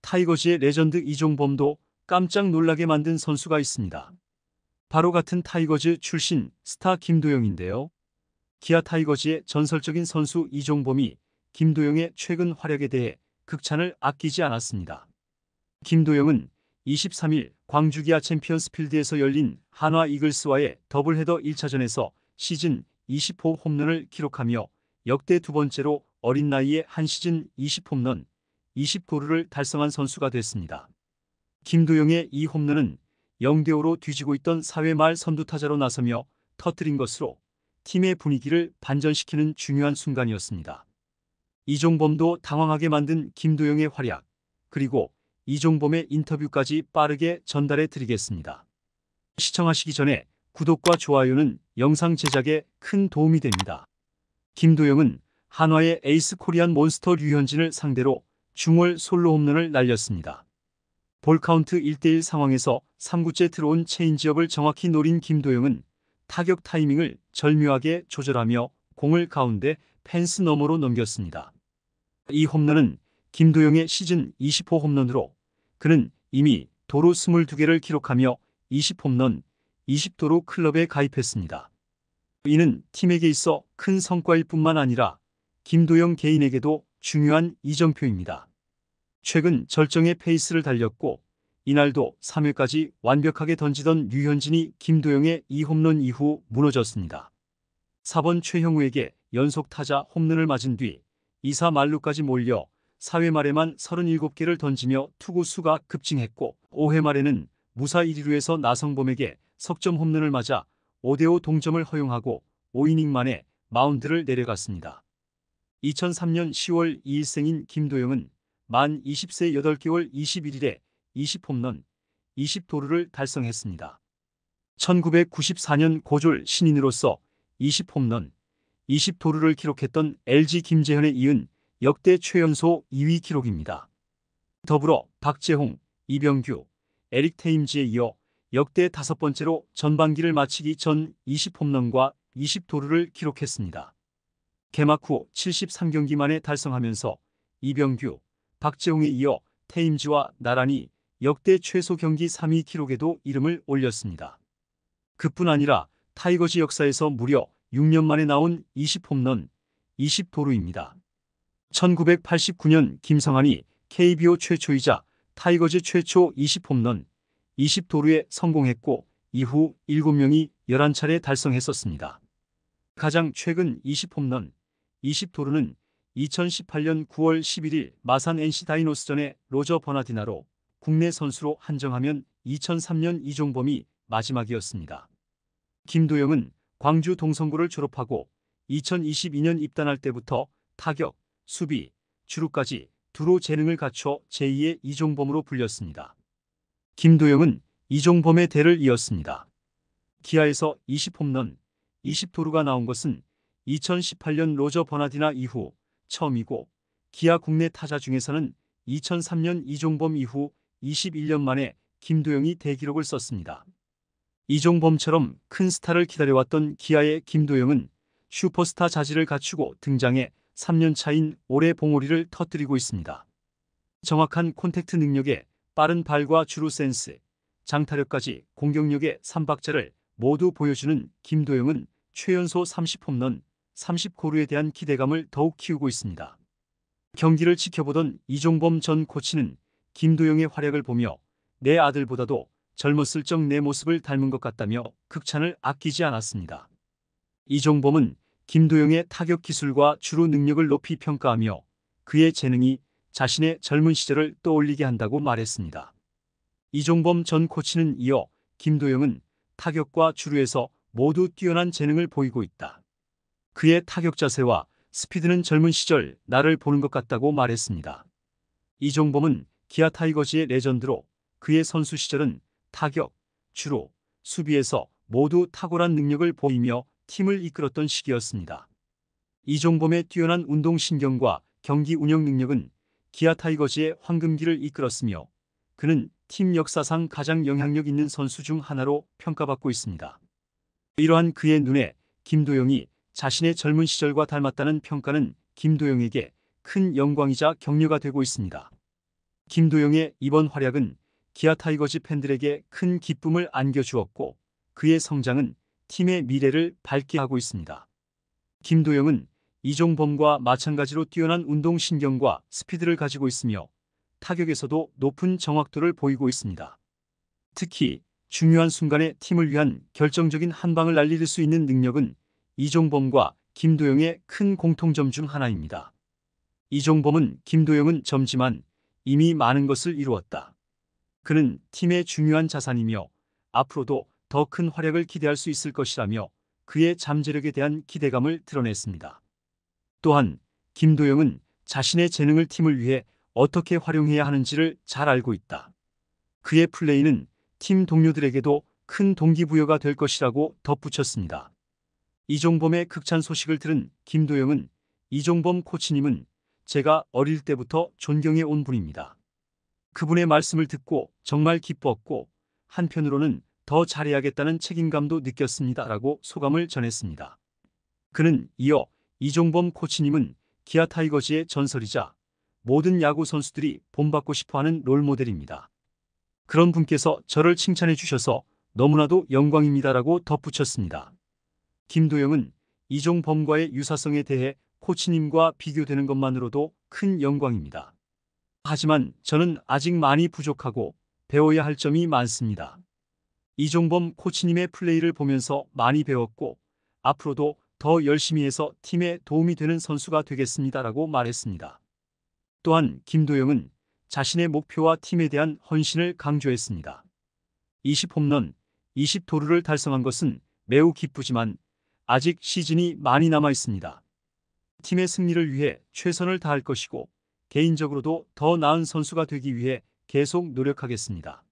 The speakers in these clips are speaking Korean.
타이거즈의 레전드 이종범도 깜짝 놀라게 만든 선수가 있습니다. 바로 같은 타이거즈 출신 스타 김도영인데요. 기아 타이거즈의 전설적인 선수 이종범이 김도영의 최근 활약에 대해 극찬을 아끼지 않았습니다. 김도영은 23일 광주 기아 챔피언스 필드에서 열린 한화 이글스와의 더블헤더 1차전에서 시즌 20호 홈런을 기록하며 역대 두 번째로 어린 나이에 한 시즌 20홈런, 20도루를 달성한 선수가 됐습니다. 김도영의 이 홈런은 0대5로 뒤지고 있던 4회 말 선두타자로 나서며 터뜨린 것으로 팀의 분위기를 반전시키는 중요한 순간이었습니다. 이종범도 당황하게 만든 김도영의 활약, 그리고 이종범의 인터뷰까지 빠르게 전달해 드리겠습니다. 시청하시기 전에 구독과 좋아요는 영상 제작에 큰 도움이 됩니다. 김도영은 한화의 에이스 코리안 몬스터 류현진을 상대로 중월 솔로 홈런을 날렸습니다. 볼카운트 1대1 상황에서 3구째 들어온 체인지업을 정확히 노린 김도영은 타격 타이밍을 절묘하게 조절하며 공을 가운데 펜스 너머로 넘겼습니다. 이 홈런은 김도영의 시즌 20호 홈런으로 그는 이미 도루 22개를 기록하며 20홈런, 20도루 클럽에 가입했습니다. 이는 팀에게 있어 큰 성과일 뿐만 아니라 김도영 개인에게도 중요한 이정표입니다. 최근 절정의 페이스를 달렸고 이날도 3회까지 완벽하게 던지던 류현진이 김도영의 이 홈런 이후 무너졌습니다. 4번 최형우에게 연속 타자 홈런을 맞은 뒤 2사 만루까지 몰려 4회 말에만 37개를 던지며 투구 수가 급증했고 5회 말에는 무사 1루에서 나성범에게 석점 홈런을 맞아 5대5 동점을 허용하고 5이닝 만에 마운드를 내려갔습니다. 2003년 10월 2일생인 김도영은 만 20세 8개월 21일에 20홈런, 20도루를 달성했습니다. 1994년 고졸 신인으로서 20홈런, 20도루를 기록했던 LG 김재현에 이은 역대 최연소 2위 기록입니다. 더불어 박재홍, 이병규, 에릭 테임즈에 이어 역대 5번째로 전반기를 마치기 전 20홈런과 20도루를 기록했습니다. 개막 후 73경기 만에 달성하면서 이병규, 박재홍에 이어 테임즈와 나란히 역대 최소 경기 3위 기록에도 이름을 올렸습니다. 그뿐 아니라 타이거즈 역사에서 무려 6년 만에 나온 20홈런, 20도루입니다. 1989년 김성환이 KBO 최초이자 타이거즈 최초 20홈런, 20도루에 성공했고 이후 7명이 11차례 달성했었습니다. 가장 최근 20홈런, 20도루는 2018년 9월 11일 마산 NC 다이노스전의 로저 버나디나로 국내 선수로 한정하면 2003년 이종범이 마지막이었습니다. 김도영은 광주 동성고를 졸업하고 2022년 입단할 때부터 타격, 수비, 주루까지 두루 재능을 갖춰 제2의 이종범으로 불렸습니다. 김도영은 이종범의 대를 이었습니다. 기아에서 20홈런, 20도루가 나온 것은 2018년 로저 버나디나 이후 처음이고 기아 국내 타자 중에서는 2003년 이종범 이후 21년 만에 김도영이 대기록을 썼습니다. 이종범처럼 큰 스타를 기다려왔던 기아의 김도영은 슈퍼스타 자질을 갖추고 등장해 3년 차인 올해 봉오리를 터뜨리고 있습니다. 정확한 콘택트 능력에 빠른 발과 주루 센스, 장타력까지 공격력의 3박자를 모두 보여주는 김도영은 최연소 30홈런, 30고루에 대한 기대감을 더욱 키우고 있습니다. 경기를 지켜보던 이종범 전 코치는 김도영의 활약을 보며 내 아들보다도 젊었을 적 내 모습을 닮은 것 같다며 극찬을 아끼지 않았습니다. 이종범은 김도영의 타격 기술과 주루 능력을 높이 평가하며 그의 재능이 자신의 젊은 시절을 떠올리게 한다고 말했습니다. 이종범 전 코치는 이어 김도영은 타격과 주루에서 모두 뛰어난 재능을 보이고 있다. 그의 타격 자세와 스피드는 젊은 시절 나를 보는 것 같다고 말했습니다. 이종범은 기아 타이거즈의 레전드로 그의 선수 시절은 타격, 주루, 수비에서 모두 탁월한 능력을 보이며 팀을 이끌었던 시기였습니다. 이종범의 뛰어난 운동신경과 경기 운영 능력은 기아 타이거즈의 황금기를 이끌었으며 그는 팀 역사상 가장 영향력 있는 선수 중 하나로 평가받고 있습니다. 이러한 그의 눈에 김도영이 자신의 젊은 시절과 닮았다는 평가는 김도영에게 큰 영광이자 격려가 되고 있습니다. 김도영의 이번 활약은 기아 타이거즈 팬들에게 큰 기쁨을 안겨주었고 그의 성장은 팀의 미래를 밝게 하고 있습니다. 김도영은 이종범과 마찬가지로 뛰어난 운동신경과 스피드를 가지고 있으며 타격에서도 높은 정확도를 보이고 있습니다. 특히 중요한 순간에 팀을 위한 결정적인 한 방을 날릴 수 있는 능력은 이종범과 김도영의 큰 공통점 중 하나입니다. 이종범은 김도영은 젊지만 이미 많은 것을 이루었다. 그는 팀의 중요한 자산이며 앞으로도 더 큰 활약을 기대할 수 있을 것이라며 그의 잠재력에 대한 기대감을 드러냈습니다. 또한 김도영은 자신의 재능을 팀을 위해 어떻게 활용해야 하는지를 잘 알고 있다. 그의 플레이는 팀 동료들에게도 큰 동기부여가 될 것이라고 덧붙였습니다. 이종범의 극찬 소식을 들은 김도영은 이종범 코치님은 제가 어릴 때부터 존경해 온 분입니다. 그분의 말씀을 듣고 정말 기뻤고 한편으로는 더 잘해야겠다는 책임감도 느꼈습니다라고 소감을 전했습니다. 그는 이어 이종범 코치님은 기아 타이거즈의 전설이자 모든 야구 선수들이 본받고 싶어하는 롤모델입니다. 그런 분께서 저를 칭찬해 주셔서 너무나도 영광입니다라고 덧붙였습니다. 김도영은 이종범과의 유사성에 대해 코치님과 비교되는 것만으로도 큰 영광입니다. 하지만 저는 아직 많이 부족하고 배워야 할 점이 많습니다. 이종범 코치님의 플레이를 보면서 많이 배웠고 앞으로도 더 열심히 해서 팀에 도움이 되는 선수가 되겠습니다라고 말했습니다. 또한 김도영은 자신의 목표와 팀에 대한 헌신을 강조했습니다. 20홈런, 20도루를 달성한 것은 매우 기쁘지만 아직 시즌이 많이 남아 있습니다. 팀의 승리를 위해 최선을 다할 것이고 개인적으로도 더 나은 선수가 되기 위해 계속 노력하겠습니다.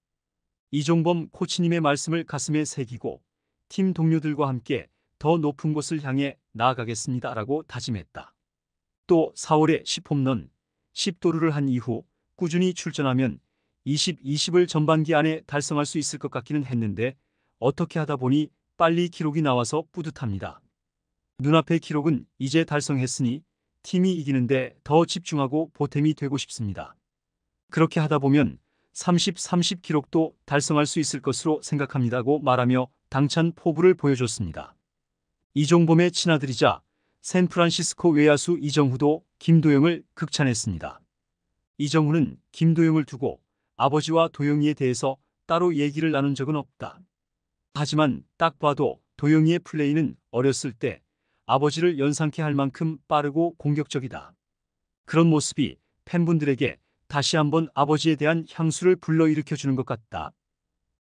이종범 코치님의 말씀을 가슴에 새기고 팀 동료들과 함께 더 높은 곳을 향해 나아가겠습니다라고 다짐했다. 또 4월에 10홈런, 10도루를 한 이후 꾸준히 출전하면 20을 전반기 안에 달성할 수 있을 것 같기는 했는데 어떻게 하다 보니 빨리 기록이 나와서 뿌듯합니다. 눈앞의 기록은 이제 달성했으니 팀이 이기는데 더 집중하고 보탬이 되고 싶습니다. 그렇게 하다 보면 30 기록도 달성할 수 있을 것으로 생각합니다고 말하며 당찬 포부를 보여줬습니다. 이종범의 친아들이자 샌프란시스코 외야수 이정후도 김도영을 극찬했습니다. 이정후는 김도영을 두고 아버지와 도영이에 대해서 따로 얘기를 나눈 적은 없다. 하지만 딱 봐도 도영이의 플레이는 어렸을 때 아버지를 연상케 할 만큼 빠르고 공격적이다. 그런 모습이 팬분들에게 다시 한번 아버지에 대한 향수를 불러일으켜 주는 것 같다.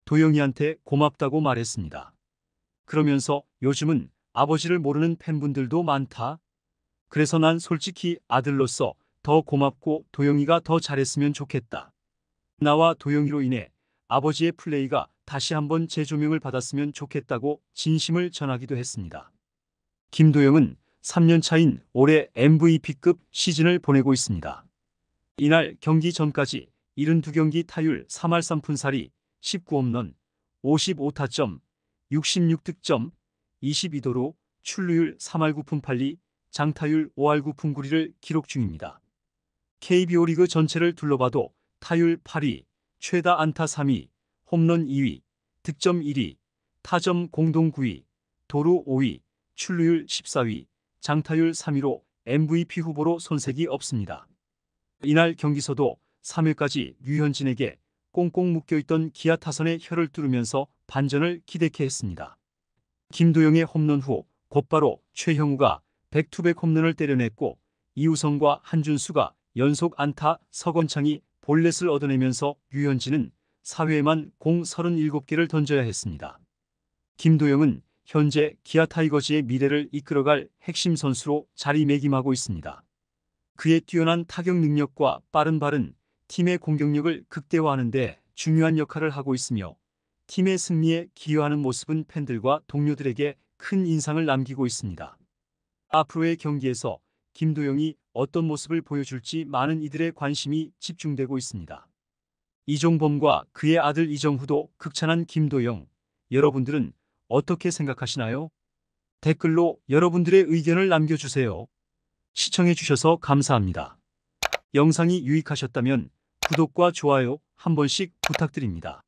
도영이한테 고맙다고 말했습니다. 그러면서 요즘은 아버지를 모르는 팬분들도 많다. 그래서 난 솔직히 아들로서 더 고맙고 도영이가 더 잘했으면 좋겠다. 나와 도영이로 인해 아버지의 플레이가 다시 한번 재조명을 받았으면 좋겠다고 진심을 전하기도 했습니다. 김도영은 3년 차인 올해 MVP급 시즌을 보내고 있습니다. 이날 경기 전까지 72경기 타율 3할 3푼4리, 19홈런, 55타점, 66득점, 22도루, 출루율 3할 9푼 8리, 장타율 5할 9푼 9리를 기록 중입니다. KBO 리그 전체를 둘러봐도 타율 8위, 최다 안타 3위, 홈런 2위, 득점 1위, 타점 공동 9위, 도루 5위, 출루율 14위, 장타율 3위로 MVP 후보로 손색이 없습니다. 이날 경기서도 3회까지 류현진에게 꽁꽁 묶여있던 기아 타선의 혀를 뚫으면서 반전을 기대케 했습니다. 김도영의 홈런 후 곧바로 최형우가 백투백 홈런을 때려냈고 이우성과 한준수가 연속 안타, 서건창이 볼넷을 얻어내면서 류현진은 4회에만 공 37개를 던져야 했습니다. 김도영은 현재 기아 타이거즈의 미래를 이끌어갈 핵심 선수로 자리매김하고 있습니다. 그의 뛰어난 타격 능력과 빠른 발은 팀의 공격력을 극대화하는 데 중요한 역할을 하고 있으며 팀의 승리에 기여하는 모습은 팬들과 동료들에게 큰 인상을 남기고 있습니다. 앞으로의 경기에서 김도영이 어떤 모습을 보여줄지 많은 이들의 관심이 집중되고 있습니다. 이종범과 그의 아들 이정후도 극찬한 김도영, 여러분들은 어떻게 생각하시나요? 댓글로 여러분들의 의견을 남겨주세요. 시청해주셔서 감사합니다. 영상이 유익하셨다면 구독과 좋아요 한 번씩 부탁드립니다.